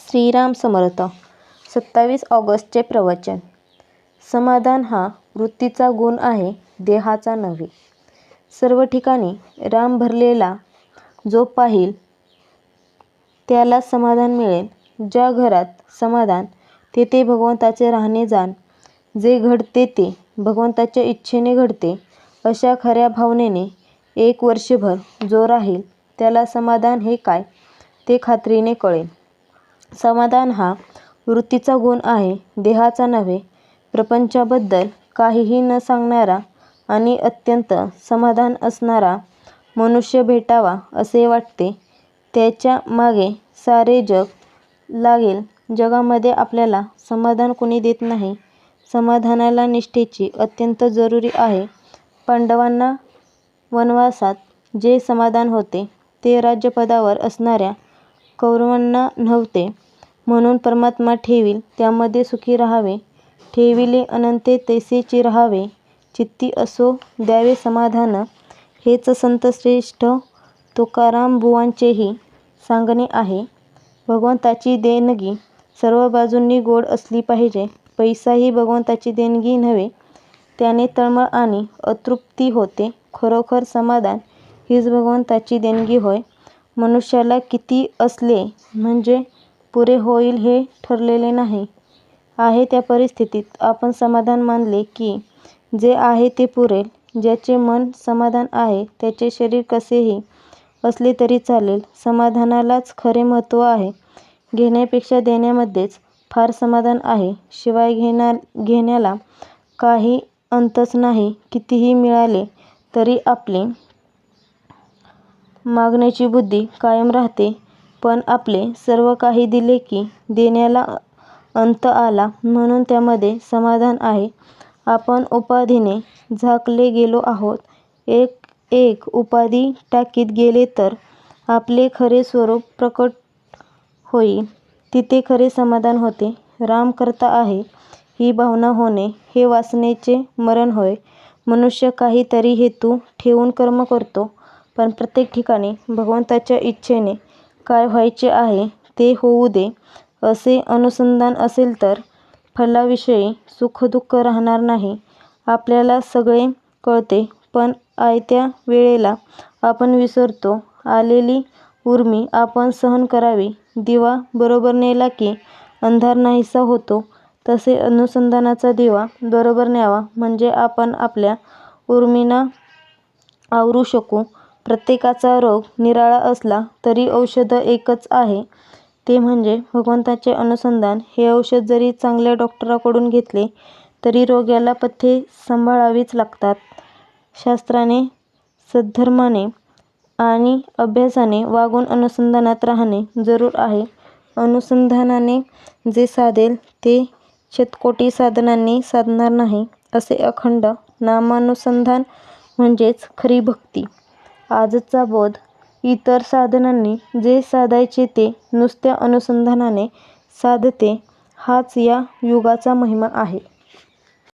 श्रीराम समर्थ. 27 ऑगस्टचे प्रवचन. समाधान हा वृत्तीचा गुण आहे, देहाचा नव्हे. सर्व ठिकाणी राम भरलेला जो पाहील त्याला समाधान मिळेल. ज्या घरात समाधान तेथे भगवंताचे राहणे जाण. जे घडते ते भगवंताच्या इच्छेने घडते. अशा खऱ्या भावनेने 1 वर्षभर जो राहील त्याला समाधान हे काय ते खात्रीने कळेल. समाधान हा वृत्तीचा गुण आहे, देहाचा नव्हे. प्रपंचाबद्दल काहीही न सांगणारा आणि अत्यंत समाधान असणारा मनुष्य भेटावा असे वाटते. त्याच्या मागे सारे जग लागेल. जगामध्ये आपल्याला समाधान कोणी देत नाही. समाधानाला निष्ठेची अत्यंत जरुरी आहे. पांडवांना वनवासात जे समाधान होते ते राज्यपदावर असणाऱ्या कौरवांना नव्हते. म्हणून परमात्मा ठेवील त्यामध्ये सुखी राहावे. ठेविले अनंते तैसेची राहावे. चित्ती असो द्यावे समाधान. हेच संतश्रेष्ठ तुकारामबुवांचेही सांगणे आहे. भगवंताची देणगी सर्व बाजूंनी गोड असली पाहिजे. पैसा ही भगवंताची देणगी नव्हे. त्याने तळमळ आणि अतृप्ती होते. खरोखर समाधान हीच भगवंताची देणगी होय. मनुष्याला किती असले म्हणजे पुरे होईल हे ठरलेले नाही. आहे त्या परिस्थितीत आपण समाधान मानले की जे आहे ते पुरेल. ज्याचे मन समाधान आहे त्याचे शरीर कसेही असले तरी चालेल. समाधानालाच खरे महत्त्व आहे. घेण्यापेक्षा देण्यामध्येच फार समाधान आहे. शिवाय घेण्याला काही अंतच नाही. कितीही मिळाले तरी आपली मागण्याची बुद्धी कायम राहते. पण आपले सर्व काही दिले की देण्याला अंत आला म्हणून त्यामध्ये समाधान आहे. आपण उपाधीने झाकले गेलो आहोत. एक एक उपाधी टाकीत गेले तर आपले खरे स्वरूप प्रकट होईल. तिथे खरे समाधान होते. राम करता आहे ही भावना होणे हे वासनेचे मरण होय. मनुष्य काही तरी हेतू ठेवून कर्म करतो. पण प्रत्येक ठिकाणी भगवंताच्या इच्छेने काय व्हायचे आहे ते होऊ दे असे अनुसंधान असेल तर फलाविषयी सुखदुःख राहणार नाही. आपल्याला सगळे कळते पण आयत्या वेळेला आपण विसरतो. आलेली उर्मी आपण सहन करावी. दिवा बरोबर नेला की अंधार नाहीसा होतो तसे अनुसंधानाचा दिवा बरोबर न्यावा म्हणजे आपण आपल्या उर्मींना आवरू शकू. प्रत्येकाचा रोग निराळा असला तरी औषध एकच आहे ते म्हणजे भगवंताचे अनुसंधान. हे औषध जरी चांगल्या डॉक्टराकडून घेतले तरी रोग्याला पथ्ये सांभाळावीच लागतात. शास्त्राने सद्धर्माने आणि अभ्यासाने वागून अनुसंधानात राहणे जरूर आहे. अनुसंधानाने जे साधेल ते शतकोटी साधनांनी साधणार नाही. असे अखंड नामानुसंधान म्हणजेच खरी भक्ती. आजचा बोध इतर साधनांनी जे साधायचे ते नुसत्या अनुसंधानाने साधते हाच या युगाचा महिमा आहे.